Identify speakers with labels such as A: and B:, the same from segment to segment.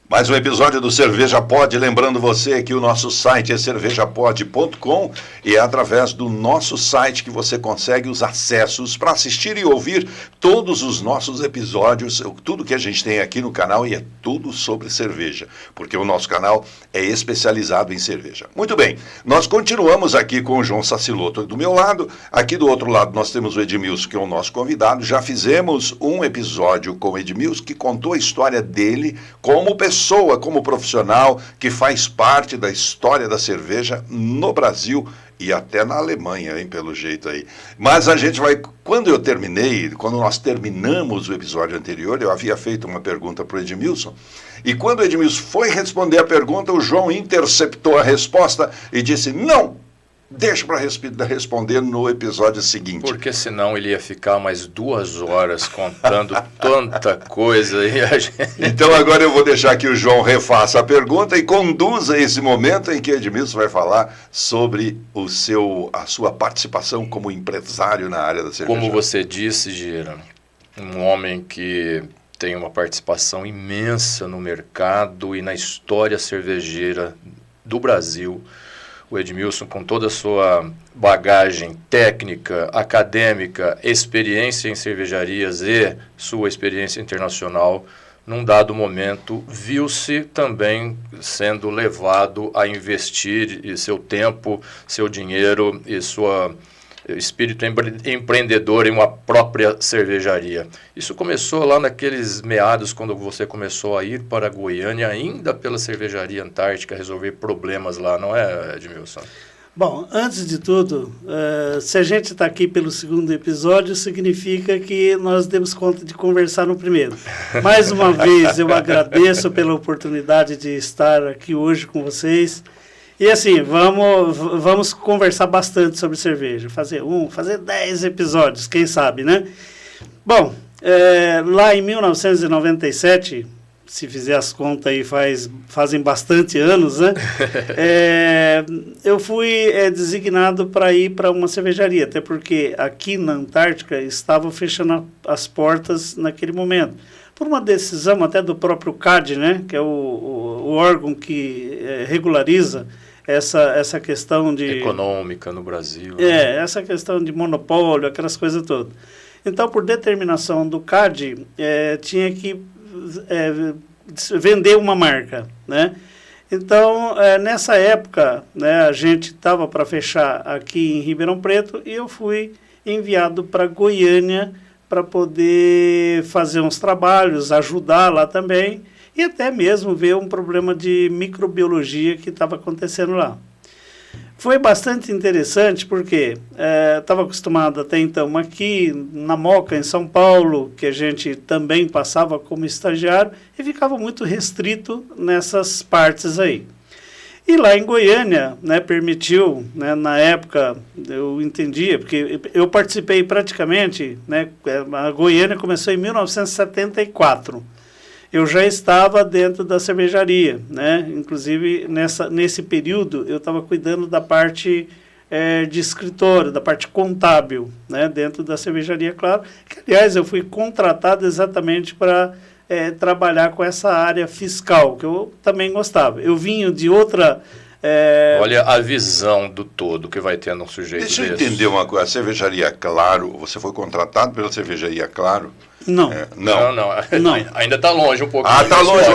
A: Mais um episódio do Cerveja Pod, lembrando você que o nosso site é cervejapod.com e é através do nosso site que você consegue os acessos para assistir e ouvir todos os nossos episódios, tudo que a gente tem aqui no canal, e é tudo sobre cerveja, porque o nosso canal é especializado em cerveja. Muito bem, nós continuamos aqui com o João Saciloto do meu lado, aqui do outro lado nós temos o Edmilson, que é o nosso convidado. Já fizemos um episódio com o Edmilson que contou a história dele como pessoa, como profissional, que faz parte da história da cerveja no Brasil e até na Alemanha, hein, pelo jeito aí. Mas a gente vai, quando nós terminamos o episódio anterior, eu havia feito uma pergunta para o Edmilson, e quando o Edmilson foi responder a pergunta, o João interceptou a resposta e disse: não, deixa para responder no episódio seguinte.
B: Porque senão ele ia ficar mais 2 horas contando tanta coisa. E a gente...
A: Então agora eu vou deixar que o João refaça a pergunta e conduza esse momento em que Edmilson vai falar sobre a sua participação como empresário na área da cerveja.
B: Como você disse, Gira, um homem que tem uma participação imensa no mercado e na história cervejeira do Brasil. O Edmilson, com toda a sua bagagem técnica, acadêmica, experiência em cervejarias e sua experiência internacional, num dado momento, viu-se também sendo levado a investir seu tempo, seu dinheiro e seu espírito empreendedor em uma própria cervejaria. Isso começou lá naqueles meados, quando você começou a ir para Goiânia, ainda pela Cervejaria Antártica, resolver problemas lá, não é, Edmilson?
C: Bom, antes de tudo, se a gente está aqui pelo segundo episódio, significa que nós demos conta de conversar no primeiro. Mais uma vez, eu agradeço pela oportunidade de estar aqui hoje com vocês. E assim, vamos conversar bastante sobre cerveja, fazer 10 episódios, quem sabe, né? Bom, lá em 1997, se fizer as contas aí fazem bastante anos, né? Eu fui designado para ir para uma cervejaria, até porque aqui na Antártica estavam fechando as portas naquele momento. Por uma decisão até do próprio CAD, né? Que é o órgão que regulariza essa questão de...
B: econômica no Brasil.
C: Essa questão de monopólio, aquelas coisas todas. Então, por determinação do CAD, tinha que vender uma marca, né? Então, nessa época, né, a gente estava para fechar aqui em Ribeirão Preto e eu fui enviado para Goiânia para poder fazer uns trabalhos, ajudar lá também, e até mesmo ver um problema de microbiologia que estava acontecendo lá. Foi bastante interessante porque estava acostumado até então aqui na Moca, em São Paulo, que a gente também passava como estagiário, e ficava muito restrito nessas partes aí. E lá em Goiânia, né, permitiu, né, na época, eu entendia, porque eu participei praticamente, né, a Goiânia começou em 1974. Eu já estava dentro da cervejaria, né? Inclusive nesse período eu estava cuidando da parte de escritório, da parte contábil, né? Dentro da cervejaria, claro. Que, aliás, eu fui contratado exatamente para trabalhar com essa área fiscal, que eu também gostava. Eu vinha de outra...
B: Olha a visão do todo que vai ter num sujeito
A: desse.
B: Deixa
A: eu entender uma coisa. A cervejaria Claro, você foi contratado pela cervejaria Claro?
C: Não.
B: Não. Ainda está longe um pouquinho.
A: Está longe.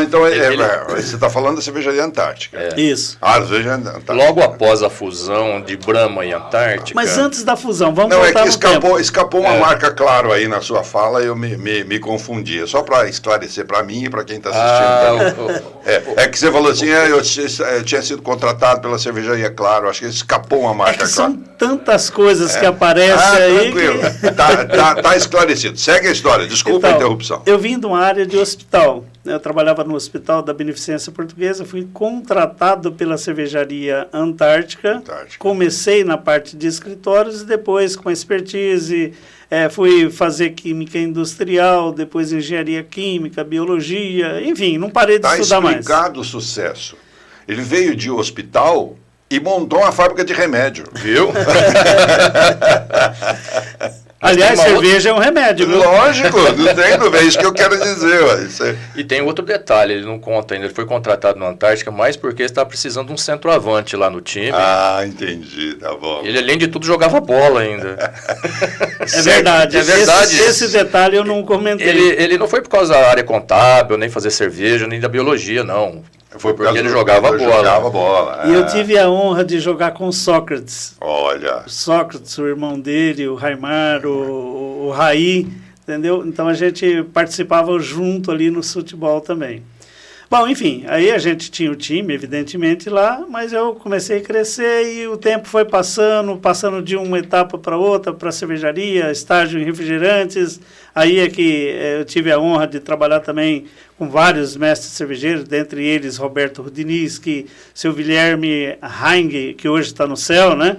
A: Então você está falando da cervejaria Antártica.
C: Isso.
A: A cervejaria Antártica.
B: Logo após a fusão de Brahma e Antártica.
C: Mas antes da fusão, vamos
A: voltar
C: no tempo.
A: Escapou uma marca Claro aí na sua fala, eu me confundi. Só para esclarecer para mim e para quem está assistindo. É que você falou assim, eu tinha sido contratado pela cervejaria Claro, acho que escapou uma marca Claro.
C: São tantas coisas que aparecem aí.
A: Tranquilo. Tá esclarecido. Segue a história, desculpa a interrupção.
C: Eu vim de uma área de hospital. Eu trabalhava no Hospital da Beneficência Portuguesa, fui contratado pela cervejaria Antártica. Comecei na parte de escritórios e depois, com expertise, fui fazer química industrial, depois engenharia química, biologia, enfim, não parei de estudar mais.
A: Está explicado o sucesso. Ele veio de hospital e montou uma fábrica de remédio.
B: Viu?
C: Aliás, cerveja é um remédio, viu?
A: Lógico, não tem dúvida, é isso que eu quero dizer. Ué.
B: E tem outro detalhe, ele não conta ainda, ele foi contratado na Antártica, mas porque está precisando de um centroavante lá no time.
A: Ah, entendi, tá bom.
B: Ele, além de tudo, jogava bola ainda.
C: É verdade,
B: é verdade.
C: Esse detalhe eu não comentei.
B: Ele não foi por causa da área contábil, nem fazer cerveja, nem da biologia, não. Foi porque ele jogava bola.
C: E eu tive a honra de jogar com Sócrates.
A: Olha.
C: Sócrates, o irmão dele, o Raimar, o Raí, entendeu? Então a gente participava junto ali no futebol também. Bom, enfim, aí a gente tinha o time, evidentemente, lá, mas eu comecei a crescer e o tempo foi passando de uma etapa para outra, para cervejaria, estágio em refrigerantes. Aí é que eu tive a honra de trabalhar também com vários mestres cervejeiros, dentre eles Roberto Rudinski, seu Guilherme Heinge, que hoje está no céu, né?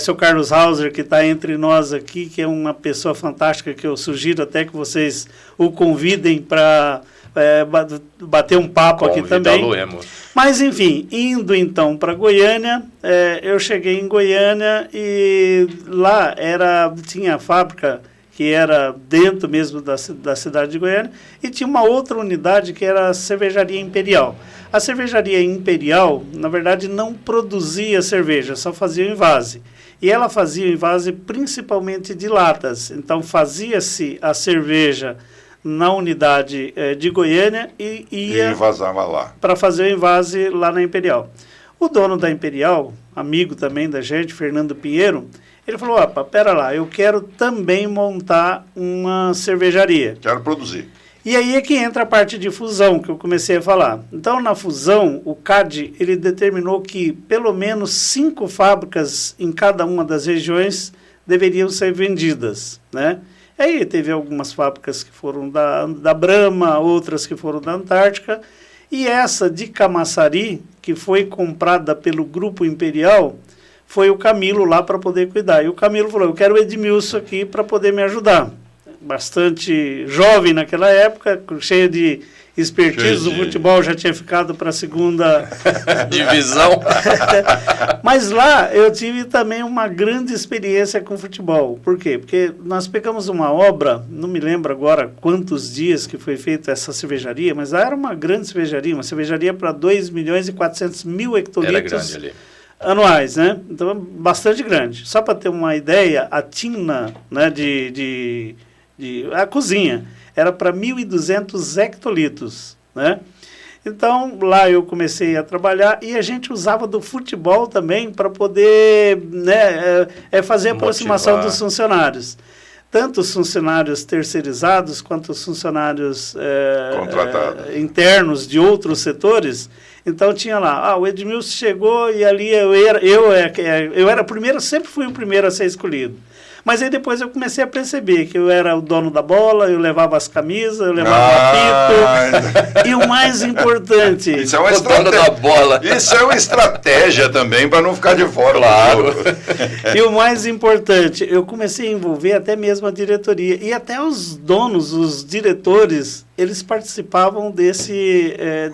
C: Seu Carlos Hauser, que está entre nós aqui, que é uma pessoa fantástica, que eu sugiro até que vocês o convidem para bater um papo aqui também. Mas enfim, indo então para Goiânia, eu cheguei em Goiânia e lá tinha a fábrica que era dentro mesmo da cidade de Goiânia, e tinha uma outra unidade que era a Cervejaria Imperial. A Cervejaria Imperial, na verdade, não produzia cerveja, só fazia o envase. E ela fazia o envase principalmente de latas. Então fazia-se a cerveja na unidade de Goiânia e ia para fazer o envase lá na Imperial. O dono da Imperial, amigo também da gente, Fernando Pinheiro, ele falou, opa, pera lá, eu quero também montar uma cervejaria.
A: Quero produzir.
C: E aí é que entra a parte de fusão, que eu comecei a falar. Então, na fusão, o CAD, ele determinou que pelo menos 5 fábricas em cada uma das regiões deveriam ser vendidas, né? Aí teve algumas fábricas que foram da Brahma, outras que foram da Antártica, e essa de Camaçari, que foi comprada pelo Grupo Imperial, foi o Camilo lá para poder cuidar. E o Camilo falou, eu quero o Edmilson aqui para poder me ajudar. Bastante jovem naquela época, cheio de expertise, o futebol já tinha ficado para a segunda
B: divisão.
C: Mas lá eu tive também uma grande experiência com futebol. Por quê? Porque nós pegamos uma obra, não me lembro agora quantos dias que foi feita essa cervejaria, mas lá era uma grande cervejaria, uma cervejaria para 2.400.000 hectolitros.
B: Era grande ali.
C: Anuais, né? Então, bastante grande. Só para ter uma ideia, a tina, né, a cozinha era para 1.200 hectolitros, né? Então, lá eu comecei a trabalhar e a gente usava do futebol também para poder, né, fazer a aproximação dos funcionários. Tanto os funcionários terceirizados quanto os funcionários internos de outros setores. Então tinha lá, o Edmilson chegou e ali eu era primeiro, sempre fui o primeiro a ser escolhido. Mas aí depois eu comecei a perceber que eu era o dono da bola, eu levava as camisas, eu levava o apito. E o mais importante...
A: Isso é uma estratégia da bola. Isso é uma estratégia também para não ficar de fora.
B: Claro.
C: E o mais importante, eu comecei a envolver até mesmo a diretoria. E até os donos, os diretores, eles participavam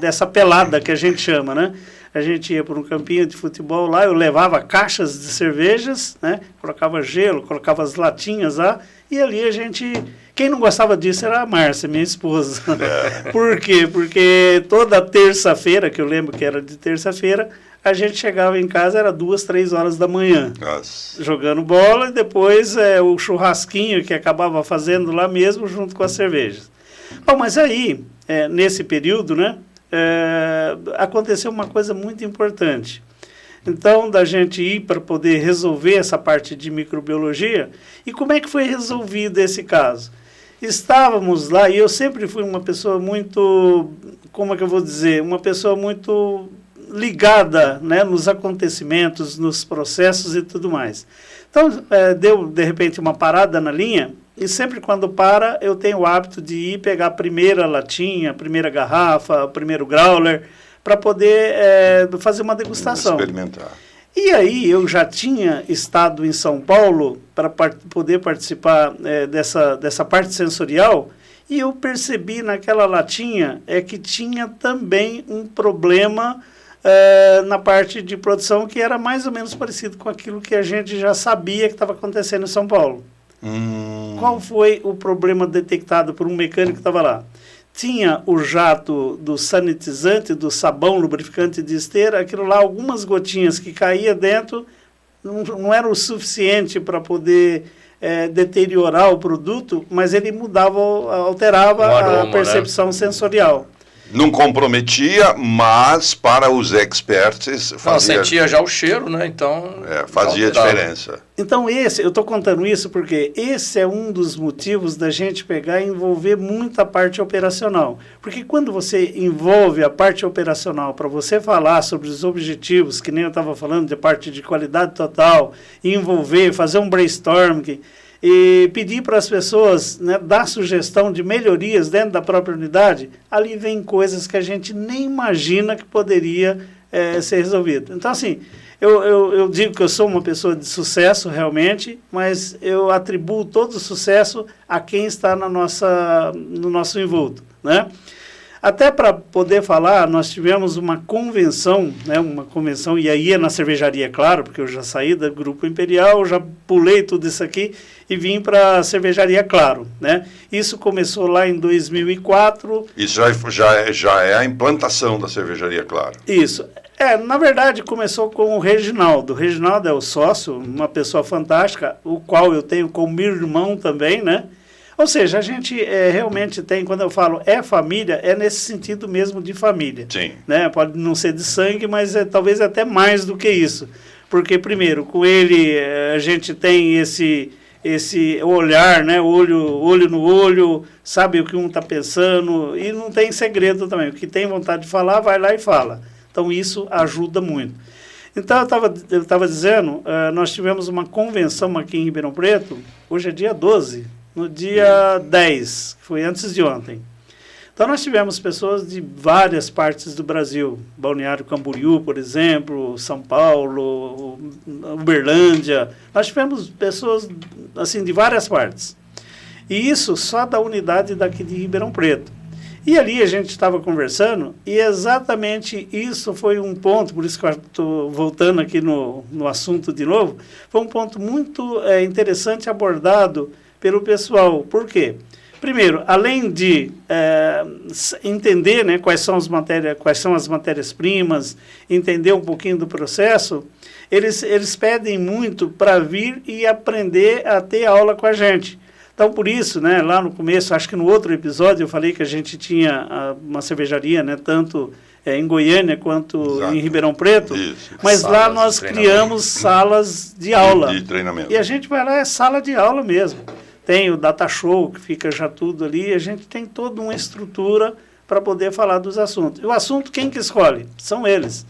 C: dessa pelada que a gente chama, né? A gente ia para um campinho de futebol lá, eu levava caixas de cervejas, né? Colocava gelo, colocava as latinhas lá, e ali a gente... Quem não gostava disso era a Márcia, minha esposa. Por quê? Porque toda terça-feira, que eu lembro que era de terça-feira, a gente chegava em casa, era 2, 3 horas da manhã, jogando bola, e depois o churrasquinho que acabava fazendo lá mesmo, junto com as cervejas. Bom, mas aí, nesse período, né? Aconteceu uma coisa muito importante. Então, da gente ir para poder resolver essa parte de microbiologia. E como é que foi resolvido esse caso? Estávamos lá, e eu sempre fui uma pessoa muito, como é que eu vou dizer, uma pessoa muito ligada, né, nos acontecimentos, nos processos e tudo mais. Então, deu, de repente, uma parada na linha, e sempre quando para, eu tenho o hábito de ir pegar a primeira latinha, a primeira garrafa, o primeiro growler, para poder fazer uma degustação.
A: Experimentar.
C: E aí eu já tinha estado em São Paulo para poder participar dessa parte sensorial, e eu percebi naquela latinha que tinha também um problema na parte de produção, que era mais ou menos parecido com aquilo que a gente já sabia que estava acontecendo em São Paulo. Qual foi o problema detectado por um mecânico que estava lá? Tinha o jato do sanitizante, do sabão lubrificante de esteira, aquilo lá, algumas gotinhas que caía dentro, não era o suficiente para poder deteriorar o produto, mas ele mudava, alterava
B: aroma,
C: a percepção sensorial.
A: Não comprometia, mas para os experts fazia,
B: sentia já o cheiro, né? Então
A: fazia diferença.
C: Então eu estou contando isso porque esse é um dos motivos da gente pegar e envolver muito a parte operacional. Porque quando você envolve a parte operacional para você falar sobre os objetivos, que nem eu estava falando, de parte de qualidade total, envolver, fazer um brainstorming, e pedir para as pessoas, né, dar sugestão de melhorias dentro da própria unidade, ali vem coisas que a gente nem imagina que poderia ser resolvido. Então, assim, eu digo que eu sou uma pessoa de sucesso, realmente, mas eu atribuo todo o sucesso a quem está no nosso envolto, né? Até para poder falar, nós tivemos uma convenção, e aí é na cervejaria, claro, porque eu já saí do Grupo Imperial, já pulei tudo isso aqui e vim para a cervejaria Claro, né? Isso começou lá em 2004.
A: Isso já é a implantação da cervejaria Claro.
C: Isso. Na verdade, começou com o Reginaldo. O Reginaldo é o sócio, uma pessoa fantástica, o qual eu tenho como irmão também, né? Ou seja, a gente realmente tem, quando eu falo família, é nesse sentido mesmo de família.
A: Sim.
C: Né? Pode não ser de sangue, mas talvez até mais do que isso. Porque, primeiro, com ele a gente tem esse olhar, né? olho no olho, sabe o que um está pensando, e não tem segredo também. O que tem vontade de falar, vai lá e fala. Então, isso ajuda muito. Então, eu estava dizendo, nós tivemos uma convenção aqui em Ribeirão Preto, hoje é dia 12, no dia 10, que foi antes de ontem. Então, nós tivemos pessoas de várias partes do Brasil. Balneário Camboriú, por exemplo, São Paulo, Uberlândia. Nós tivemos pessoas, assim, de várias partes. E isso só da unidade daqui de Ribeirão Preto. E ali a gente estava conversando, e exatamente isso foi um ponto, por isso que eu estou voltando aqui no assunto de novo, foi um ponto muito interessante abordado pelo pessoal. Por quê? Primeiro, além de entender, né, quais são as matérias-primas, entender um pouquinho do processo, eles pedem muito para vir e aprender a ter aula com a gente. Então, por isso, né, lá no começo, acho que no outro episódio, eu falei que a gente tinha uma cervejaria, né, tanto em Goiânia quanto em Ribeirão Preto, mas lá nós criamos salas de aula.
A: De treinamento.
C: E a gente vai lá, é sala de aula mesmo. Tem o data show, que fica já tudo ali, a gente tem toda uma estrutura para poder falar dos assuntos. E o assunto, quem que escolhe? São eles.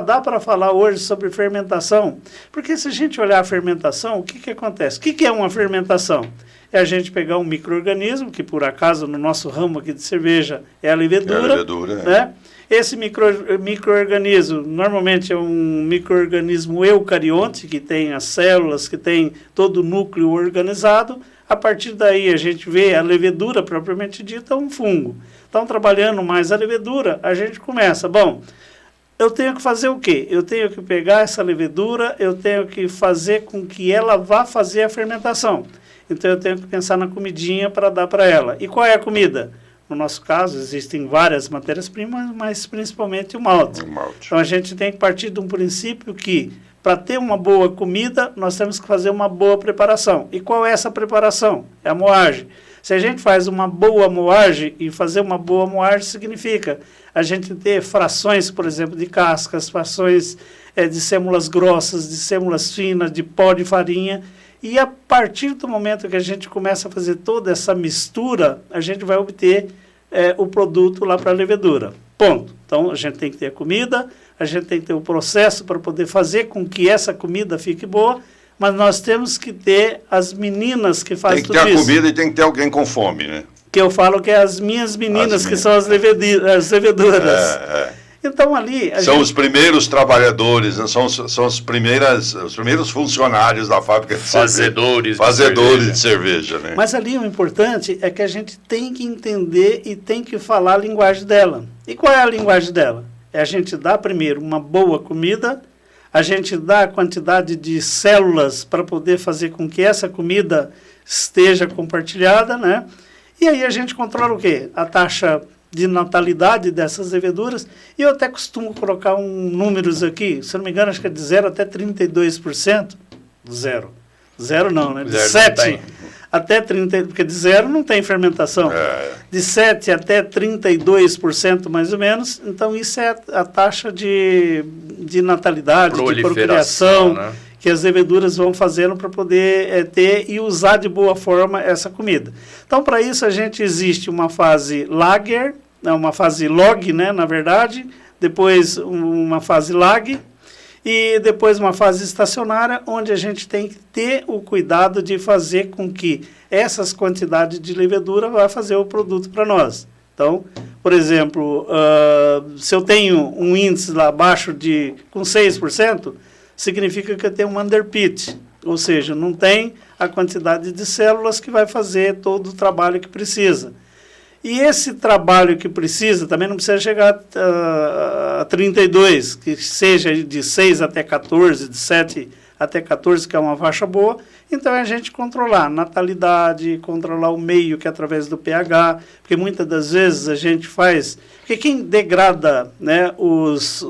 C: Dá para falar hoje sobre fermentação? Porque se a gente olhar a fermentação, o que acontece? O que é uma fermentação? É a gente pegar um micro-organismo, que por acaso no nosso ramo aqui de cerveja é a levedura. Né? Esse micro-organismo normalmente é um micro-organismo eucarionte, que tem as células, que tem todo o núcleo organizado. A partir daí a gente vê a levedura propriamente dita, um fungo. Então, trabalhando mais a levedura, a gente começa, eu tenho que fazer o quê? Eu tenho que pegar essa levedura, eu tenho que fazer com que ela vá fazer a fermentação. Então, eu tenho que pensar na comidinha para dar para ela. E qual é a comida? No nosso caso, existem várias matérias-primas, mas principalmente o malte. Então, a gente tem que partir de um princípio que, para ter uma boa comida, nós temos que fazer uma boa preparação. E qual é essa preparação? É a moagem. Se a gente faz uma boa moagem, e fazer uma boa moagem significa a gente ter frações, por exemplo, de cascas, frações de sêmulas grossas, de sêmulas finas, de pó de farinha. E a partir do momento que a gente começa a fazer toda essa mistura, a gente vai obter o produto lá para a levedura. Ponto. Então, a gente tem que ter a comida, a gente tem que ter o processo para poder fazer com que essa comida fique boa, mas nós temos que ter as meninas que fazem tudo isso.
A: Tem que ter a comida e tem que ter alguém com fome, né?
C: Que eu falo que é as minhas meninas, que são as leveduras. Então, ali...
A: São os primeiros trabalhadores, né? São os primeiros funcionários da fábrica de
B: Fazedores
A: de cerveja, né?
C: Mas ali o importante é que a gente tem que entender e tem que falar a linguagem dela. E qual é a linguagem dela? A gente dá primeiro uma boa comida, a gente dá a quantidade de células para poder fazer com que essa comida esteja compartilhada, né? E aí a gente controla o quê? A taxa de natalidade dessas leveduras, e eu até costumo colocar números aqui, se não me engano, acho que é de 0 até 32%. Zero. Zero não, né? De 7 até 30%, porque de 0 não tem fermentação. De 7 até 32% mais ou menos, então isso é a taxa de natalidade, de procriação, né, que as leveduras vão fazendo para poder ter e usar de boa forma essa comida. Então, para isso, a gente existe uma fase lager, uma fase log, né, na verdade, depois uma fase lag, e depois uma fase estacionária, onde a gente tem que ter o cuidado de fazer com que essas quantidades de levedura vá fazer o produto para nós. Então, por exemplo, se eu tenho um índice lá abaixo com 6%, significa que eu tenho um underpit, ou seja, não tem a quantidade de células que vai fazer todo o trabalho que precisa. E esse trabalho que precisa, também não precisa chegar a 32, que seja de 6 até 14, de 7 até 14, que é uma faixa boa. Então, é a gente controlar a natalidade, controlar o meio, que é através do pH, porque muitas das vezes a gente faz... Porque quem degrada, né, os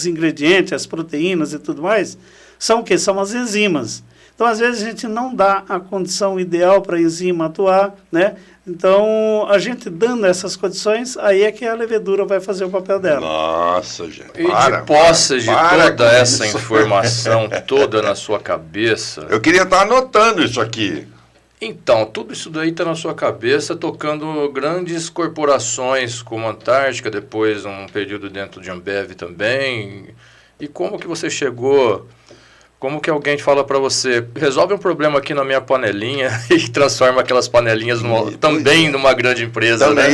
C: ingredientes, as proteínas e tudo mais, são o quê? São as enzimas. Então, às vezes, a gente não dá a condição ideal para a enzima atuar, né? Então, a gente dando essas condições, aí é que a levedura vai fazer o papel dela.
A: Nossa, gente.
B: E de posse de toda essa informação toda na sua cabeça...
A: Eu queria estar anotando isso aqui.
B: Então, tudo isso daí está na sua cabeça, tocando grandes corporações como a Antártica, depois um período dentro de Ambev também. E como que você chegou... Como que alguém fala para você, resolve um problema aqui na minha panelinha e transforma aquelas panelinhas numa grande empresa,
A: então,
B: né?
A: É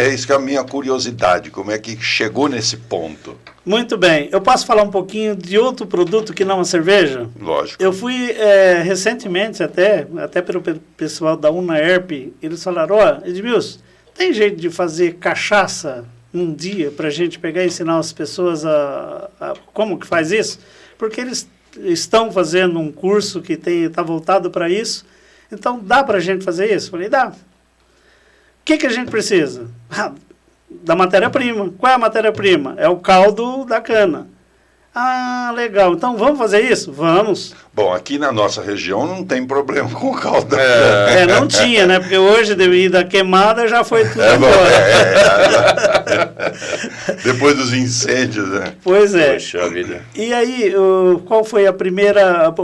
A: isso que é a minha curiosidade, como é que chegou nesse ponto.
C: Muito bem. Eu posso falar um pouquinho de outro produto que não a cerveja?
A: Lógico.
C: Eu fui recentemente até pelo pessoal da UNAERP, eles falaram, Edmilson, tem jeito de fazer cachaça um dia para a gente pegar e ensinar as pessoas como que faz isso? Porque eles estão fazendo um curso que está voltado para isso, então dá para a gente fazer isso? Falei, dá. O que a gente precisa? Da matéria-prima. Qual é a matéria-prima? É o caldo da cana. Ah, legal. Então vamos fazer isso? Vamos.
A: Bom, aqui na nossa região não tem problema com o caldo da cana.
C: Não tinha, né? Porque hoje, devido à queimada, já foi tudo embora.
A: Depois dos incêndios, né?
C: Pois é.
B: Poxa vida.
C: E aí, qual foi o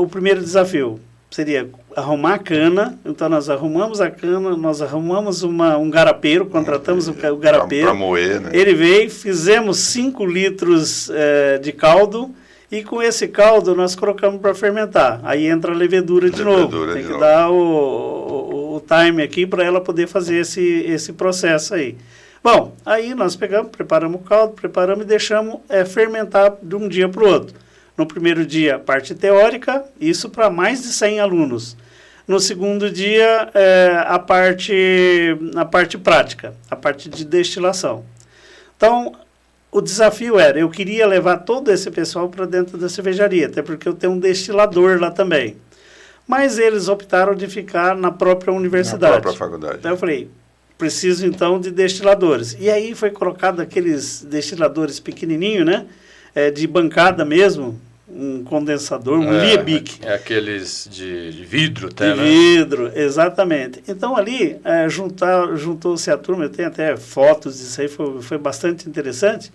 C: primeiro desafio? Seria arrumar a cana. Então, nós arrumamos a cana, nós arrumamos um garapeiro, contratamos o garapeiro.
A: Para moer, né?
C: Ele veio, fizemos 5 litros de caldo, e com esse caldo nós colocamos para fermentar. Aí entra a levedura de novo. Tem que dar o time aqui para ela poder fazer esse processo aí. Bom, aí nós preparamos o caldo, preparamos e deixamos fermentar de um dia para o outro. No primeiro dia, a parte teórica, isso para mais de 100 alunos. No segundo dia, a parte prática, a parte de destilação. Então, o desafio era, eu queria levar todo esse pessoal para dentro da cervejaria, até porque eu tenho um destilador lá também. Mas eles optaram de ficar na própria universidade.
A: Na própria faculdade.
C: Então eu falei, preciso então de destiladores. E aí foi colocado aqueles destiladores pequenininhos, né? De bancada mesmo, um condensador, um Liebig.
B: Aqueles de vidro até,
C: né? De vidro, exatamente. Então ali juntou-se a turma, eu tenho até fotos disso aí, foi bastante interessante.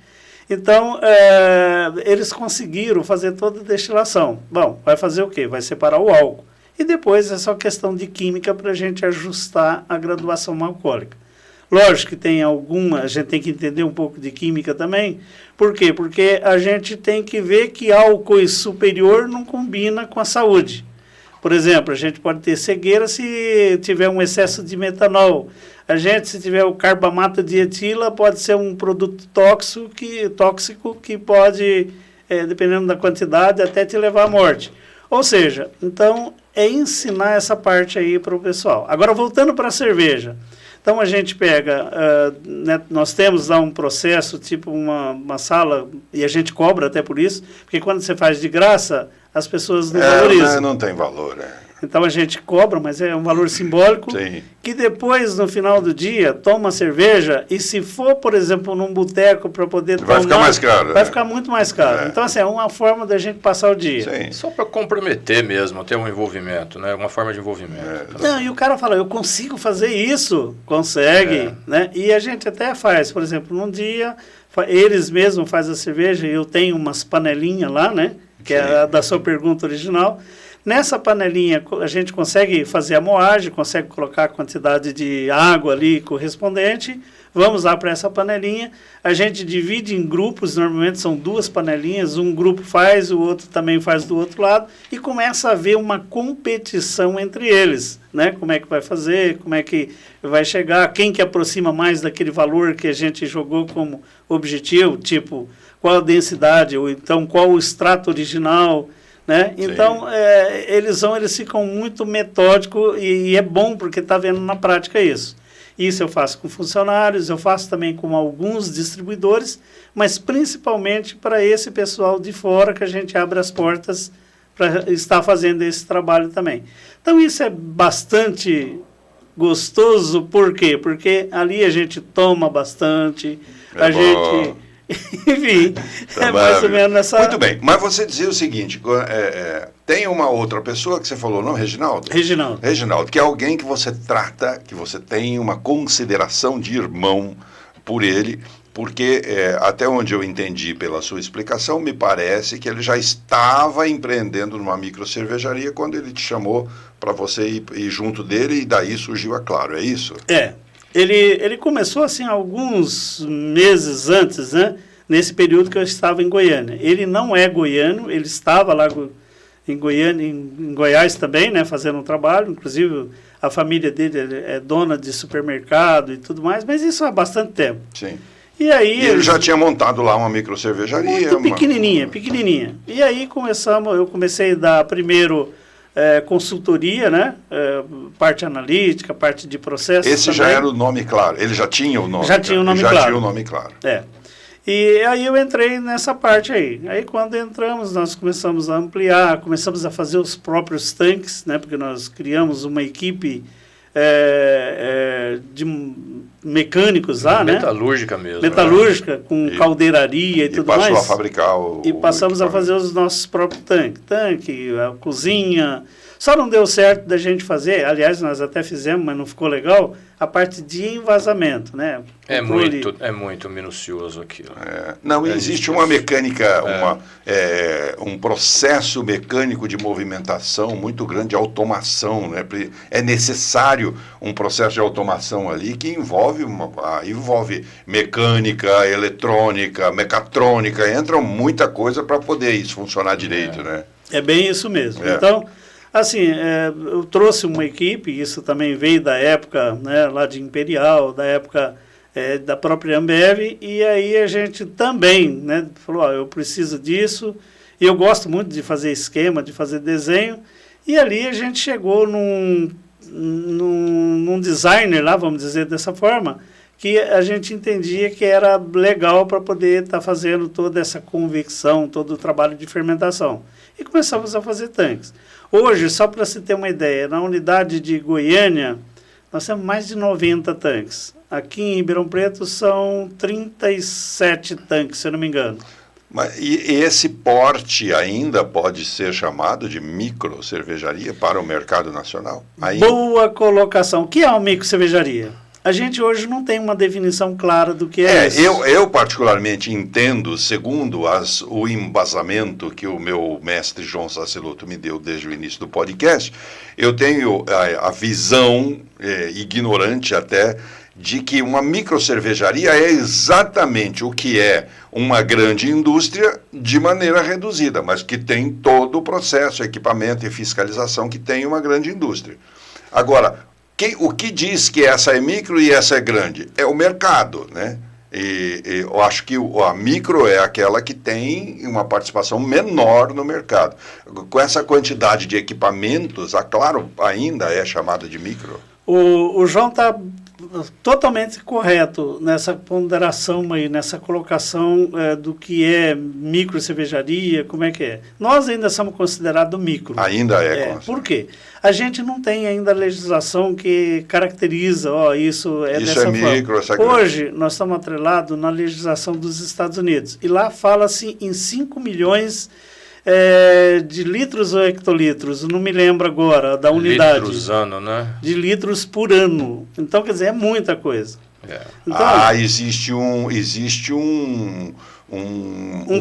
C: Então, eles conseguiram fazer toda a destilação. Bom, vai fazer o quê? Vai separar o álcool. E depois é só questão de química para a gente ajustar a graduação alcoólica. Lógico que tem a gente tem que entender um pouco de química também. Por quê? Porque a gente tem que ver que álcool superior não combina com a saúde. Por exemplo, a gente pode ter cegueira se tiver um excesso de metanol. Se tiver o carbamato de etila, pode ser um produto tóxico que pode, dependendo da quantidade, até te levar à morte. Ou seja, então, é ensinar essa parte aí para o pessoal. Agora, voltando para a cerveja. Então a gente pega, né, nós temos lá um processo, tipo uma sala, e a gente cobra até por isso, porque quando você faz de graça, as pessoas não valorizam.
A: Não tem valor,
C: Então a gente cobra, mas é um valor simbólico,
A: Sim.
C: que depois, no final do dia, toma cerveja e se for, por exemplo, num boteco para poder tomar...
A: Vai ficar mais caro.
C: Vai ficar muito mais caro. Então, assim, é uma forma da gente passar o dia.
A: Sim.
B: Só para comprometer mesmo, ter um envolvimento, né? Uma forma de envolvimento.
C: Não, e o cara fala, eu consigo fazer isso. Consegue, né? E a gente até faz, por exemplo, num dia, eles mesmos fazem a cerveja e eu tenho umas panelinhas lá, né? Que é a da sua pergunta original. Nessa panelinha, a gente consegue fazer a moagem, consegue colocar a quantidade de água ali correspondente. Vamos lá para essa panelinha. A gente divide em grupos, normalmente são 2 panelinhas. Um grupo faz, o outro também faz do outro lado. E começa a haver uma competição entre eles, né? Como é que vai fazer, como é que vai chegar, quem que aproxima mais daquele valor que a gente jogou como objetivo, tipo, qual a densidade, ou então qual o extrato original, né? Então, eles ficam muito metódicos e é bom porque está vendo na prática isso. Isso eu faço com funcionários, eu faço também com alguns distribuidores, mas principalmente para esse pessoal de fora que a gente abre as portas para estar fazendo esse trabalho também. Então, isso é bastante gostoso, por quê? Porque ali a gente toma bastante, gente... Enfim, é mais ou menos nessa...
A: Muito bem, mas você dizia o seguinte, tem uma outra pessoa que você falou, não, Reginaldo? Reginaldo, que é alguém que você trata, que você tem uma consideração de irmão por ele, porque até onde eu entendi pela sua explicação, me parece que ele já estava empreendendo numa microcervejaria quando ele te chamou para você ir junto dele e daí surgiu a Claro, é isso?
C: Ele começou assim alguns meses antes, né? Nesse período que eu estava em Goiânia. Ele não é goiano, ele estava lá em Goiânia, em Goiás também, né? Fazendo um trabalho, inclusive a família dele é dona de supermercado e tudo mais, mas isso há bastante tempo.
A: Sim.
C: E aí
A: ele já tinha montado lá uma microcervejaria.
C: Muito pequenininha. E aí eu comecei a dar primeiro... consultoria, né? Parte analítica, parte de processo.
A: Esse também. Já era o nome Claro. Ele já tinha o nome.
C: Já tinha o nome Claro.
A: Já tinha o nome Claro.
C: E aí eu entrei nessa parte aí. Aí quando entramos, nós começamos a ampliar, começamos a fazer os próprios tanques, né? Porque nós criamos uma equipe de mecânicos lá,
B: metalúrgica mesmo.
C: Metalúrgica, né? Com caldeiraria e tudo mais.
A: E passou a fabricar
C: E passamos a fazer os nossos próprios tanques, a cozinha. Só não deu certo da gente fazer, aliás, nós até fizemos, mas não ficou legal, a parte de envasamento, né?
B: É muito minucioso aquilo.
A: Não, existe uma mecânica, um processo mecânico de movimentação muito grande, de automação, né? É necessário um processo de automação ali que envolve mecânica, eletrônica, mecatrônica, entra muita coisa para poder isso funcionar direito, né?
C: É bem isso mesmo. Então... Assim, eu trouxe uma equipe, isso também veio da época, né, lá de Imperial, da época da própria Ambev, e aí a gente também, né, falou, eu preciso disso, e eu gosto muito de fazer esquema, de fazer desenho, e ali a gente chegou num designer lá, vamos dizer dessa forma, que a gente entendia que era legal para poder estar fazendo toda essa convecção, todo o trabalho de fermentação. E começamos a fazer tanques. Hoje, só para você ter uma ideia, na unidade de Goiânia, nós temos mais de 90 tanques. Aqui em Ribeirão Preto são 37 tanques, se eu não me engano.
A: E esse porte ainda pode ser chamado de microcervejaria para o mercado nacional?
C: Boa colocação. O que é uma microcervejaria? A gente hoje não tem uma definição clara do que é isso.
A: Eu particularmente entendo, segundo o embasamento que o meu mestre João Saceloto me deu desde o início do podcast, eu tenho a visão, ignorante até, de que uma microcervejaria é exatamente o que é uma grande indústria de maneira reduzida, mas que tem todo o processo, equipamento e fiscalização que tem uma grande indústria. Agora, o que diz que essa é micro e essa é grande? É o mercado, né? E eu acho que a micro é aquela que tem uma participação menor no mercado. Com essa quantidade de equipamentos, a Claro ainda é chamada de micro?
C: O João está totalmente correto nessa ponderação aí, nessa colocação do que é micro cervejaria, como é que é. Nós ainda somos considerados micro.
A: Ainda é.
C: Por quê? A gente não tem ainda legislação que caracteriza, isso é
A: isso
C: dessa
A: é
C: forma.
A: micro, essa
C: Hoje, nós estamos atrelados na legislação dos Estados Unidos. E lá fala-se em 5 milhões de litros ou hectolitros, não me lembro agora da unidade.
B: Litros ano, né?
C: De litros por ano. Então, quer dizer, é muita coisa.
A: Então, existe um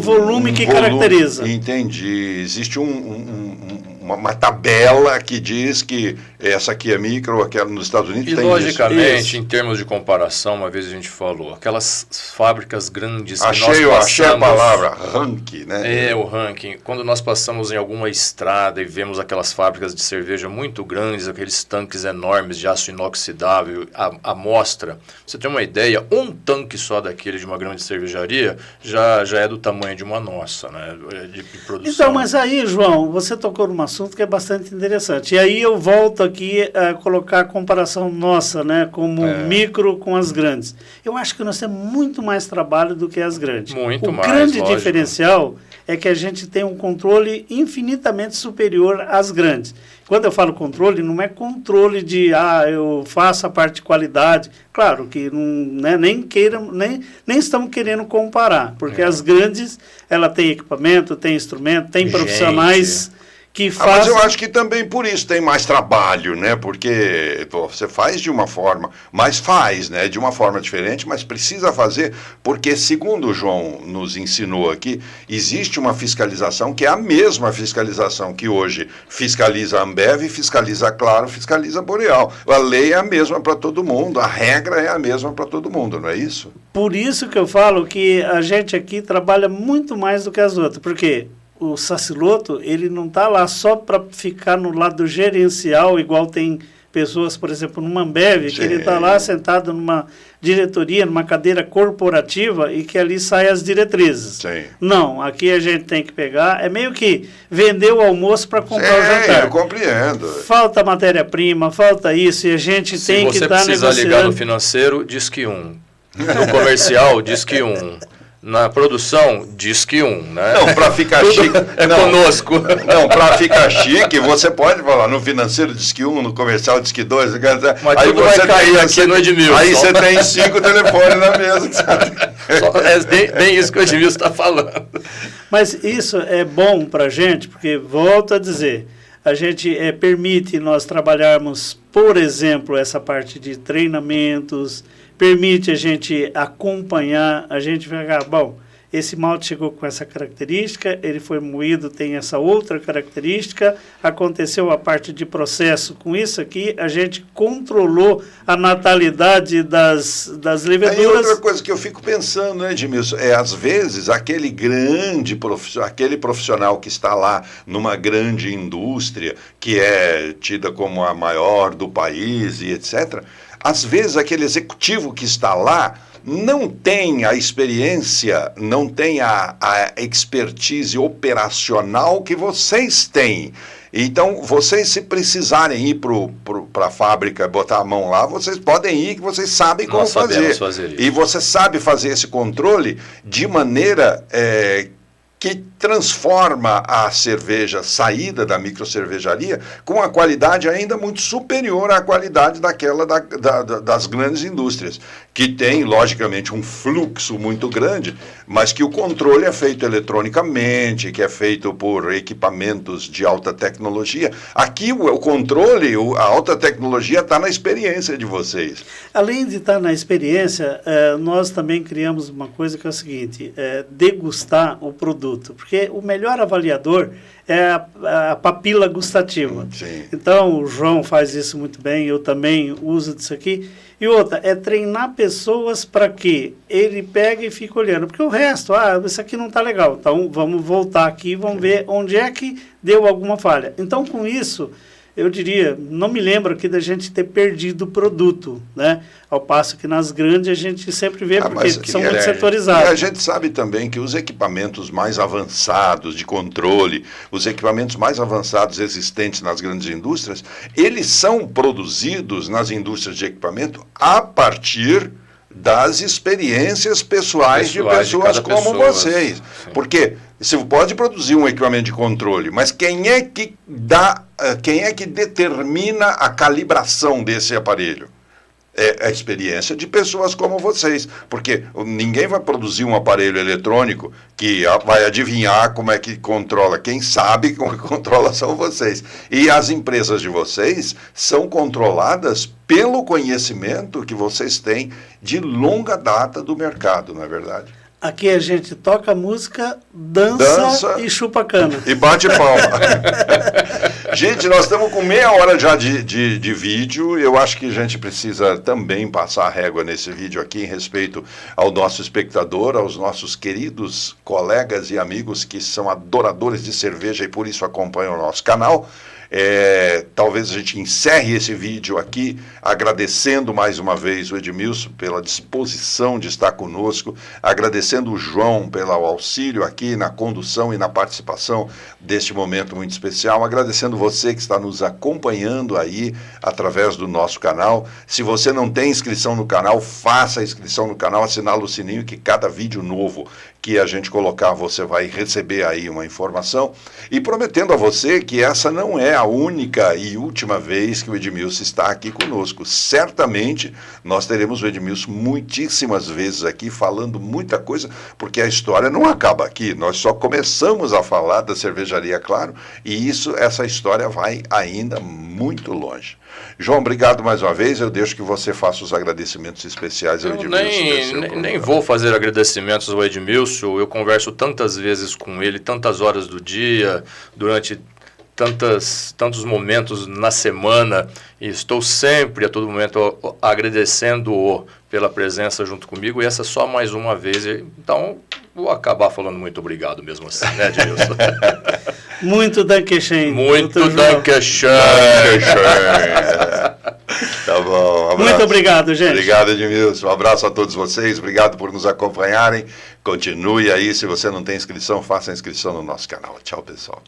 C: volume que caracteriza.
A: Entendi. Existe uma tabela que diz que essa aqui é micro, aquela nos Estados Unidos
B: e
A: tem
B: logicamente,
A: isso.
B: em termos de comparação, uma vez a gente falou, aquelas fábricas grandes que
A: achei a palavra, ranking, né?
B: O ranking. Quando nós passamos em alguma estrada e vemos aquelas fábricas de cerveja muito grandes, aqueles tanques enormes de aço inoxidável, a amostra, você tem uma ideia, um tanque só daquele de uma grande cervejaria já é do tamanho de uma nossa, né? De produção.
C: Então, mas aí, João, você tocou num assunto que é bastante interessante. E aí eu volto aqui a colocar a comparação nossa, né, como micro com as grandes. Eu acho que nós temos muito mais trabalho do que as grandes.
B: Muito mais,
C: O grande
B: lógico.
C: diferencial é que a gente tem um controle infinitamente superior às grandes. Quando eu falo controle, não é controle de, eu faço a parte de qualidade. Claro que não, né, nem estamos querendo comparar, porque as grandes, ela tem equipamento, tem instrumento, tem profissionais que fazem...
A: Mas eu acho que também por isso tem mais trabalho, né? Porque você faz de uma forma, mas faz, né? De uma forma diferente, mas precisa fazer, porque segundo o João nos ensinou aqui, existe uma fiscalização que é a mesma fiscalização que hoje fiscaliza a Ambev, fiscaliza a Claro, fiscaliza a Boreal. A lei é a mesma para todo mundo, a regra é a mesma para todo mundo, não é isso?
C: Por isso que eu falo que a gente aqui trabalha muito mais do que as outras, porque o Saciloto, ele não está lá só para ficar no lado gerencial, igual tem pessoas, por exemplo, no Ambev, que ele está lá sentado numa diretoria, numa cadeira corporativa e que ali saem as diretrizes.
A: Sim.
C: Não, aqui a gente tem que pegar, é meio que vender o almoço para comprar o jantar.
A: Eu compreendo.
C: Falta matéria-prima, falta isso, e a gente tem que estar negociando.
B: Se você precisar ligar no financeiro, diz que um. No comercial, diz que um. Na produção, diz que um, né?
A: Não, para ficar chique...
B: conosco.
A: Não, para ficar chique, você pode falar, no financeiro diz que um, no comercial diz que dois...
B: Mas
A: aí
B: tudo
A: você
B: vai cair aqui no Edmilson.
A: Aí você tem 5 telefones na mesa.
B: É bem isso que o Edmilson está falando.
C: Mas isso é bom para a gente, porque, volto a dizer, a gente permite nós trabalharmos, por exemplo, essa parte de treinamentos, permite a gente acompanhar, a gente vai ver, bom, esse malte chegou com essa característica, ele foi moído, tem essa outra característica, aconteceu a parte de processo com isso aqui, a gente controlou a natalidade das leveduras.
A: Aí outra coisa que eu fico pensando, né, Edmilson, às vezes aquele profissional que está lá numa grande indústria, que é tida como a maior do país e etc., às vezes aquele executivo que está lá não tem a experiência, não tem a expertise operacional que vocês têm. Então, vocês, se precisarem ir para a fábrica, botar a mão lá, vocês podem ir, que vocês sabem como fazer isso. E você sabe fazer esse controle de maneira que transforma a cerveja saída da microcervejaria com a qualidade ainda muito superior à qualidade daquela das grandes indústrias, que tem, logicamente, um fluxo muito grande, mas que o controle é feito eletronicamente, que é feito por equipamentos de alta tecnologia. Aqui o controle, a alta tecnologia está na experiência de vocês.
C: Além de estar na experiência, nós também criamos uma coisa que é o seguinte, degustar o produto, porque o melhor avaliador é a papila gustativa.
A: Sim.
C: Então, o João faz isso muito bem, eu também uso disso aqui. E outra, é treinar pessoas para que ele pegue e fique olhando. Porque o resto, isso aqui não está legal. Então, vamos voltar aqui, vamos ver onde é que deu alguma falha. Então, com isso, eu diria, não me lembro aqui da gente ter perdido o produto, né? Ao passo que nas grandes a gente sempre vê, porque são muito setorizados.
A: E a gente sabe também que os equipamentos mais avançados de controle, os equipamentos mais avançados existentes nas grandes indústrias, eles são produzidos nas indústrias de equipamento a partir das experiências pessoais de pessoas como vocês. Sim. Porque você pode produzir um equipamento de controle, mas quem é que determina a calibração desse aparelho? É a experiência de pessoas como vocês, porque ninguém vai produzir um aparelho eletrônico que vai adivinhar como é que controla. Quem sabe como que controla são vocês. E as empresas de vocês são controladas pelo conhecimento que vocês têm de longa data do mercado, não é verdade?
C: Aqui a gente toca música, dança e chupa cana.
A: E bate palma. Gente, nós estamos com meia hora já de vídeo. Eu acho que a gente precisa também passar a régua nesse vídeo aqui em respeito ao nosso espectador, aos nossos queridos colegas e amigos que são adoradores de cerveja e por isso acompanham o nosso canal. Talvez a gente encerre esse vídeo aqui agradecendo mais uma vez o Edmilson pela disposição de estar conosco, agradecendo o João pelo auxílio aqui na condução e na participação deste momento muito especial, agradecendo você que está nos acompanhando aí através do nosso canal. Se você não tem inscrição no canal, faça a inscrição no canal, assinala o sininho que cada vídeo novo que a gente colocar, você vai receber aí uma informação, e prometendo a você que essa não é a única e última vez que o Edmilson está aqui conosco. Certamente nós teremos o Edmilson muitíssimas vezes aqui, falando muita coisa, porque a história não acaba aqui, nós só começamos a falar da cervejaria Claro, e essa história vai ainda muito longe. João, obrigado mais uma vez. Eu deixo que você faça os agradecimentos especiais ao Edmilson.
B: Nem vou fazer agradecimentos ao Edmilson. Eu converso tantas vezes com ele, tantas horas do dia, durante tantos momentos na semana, e estou sempre, a todo momento, agradecendo-o pela presença junto comigo, e essa só mais uma vez. Então, vou acabar falando muito obrigado mesmo assim, né, Edmilson?
C: Muito Dankeschön.
B: Muito Dankeschön.
A: Tá bom, um abraço.
C: Muito obrigado, gente.
A: Obrigado, Edmilson. Um abraço a todos vocês. Obrigado por nos acompanharem. Continue aí. Se você não tem inscrição, faça a inscrição no nosso canal. Tchau, pessoal.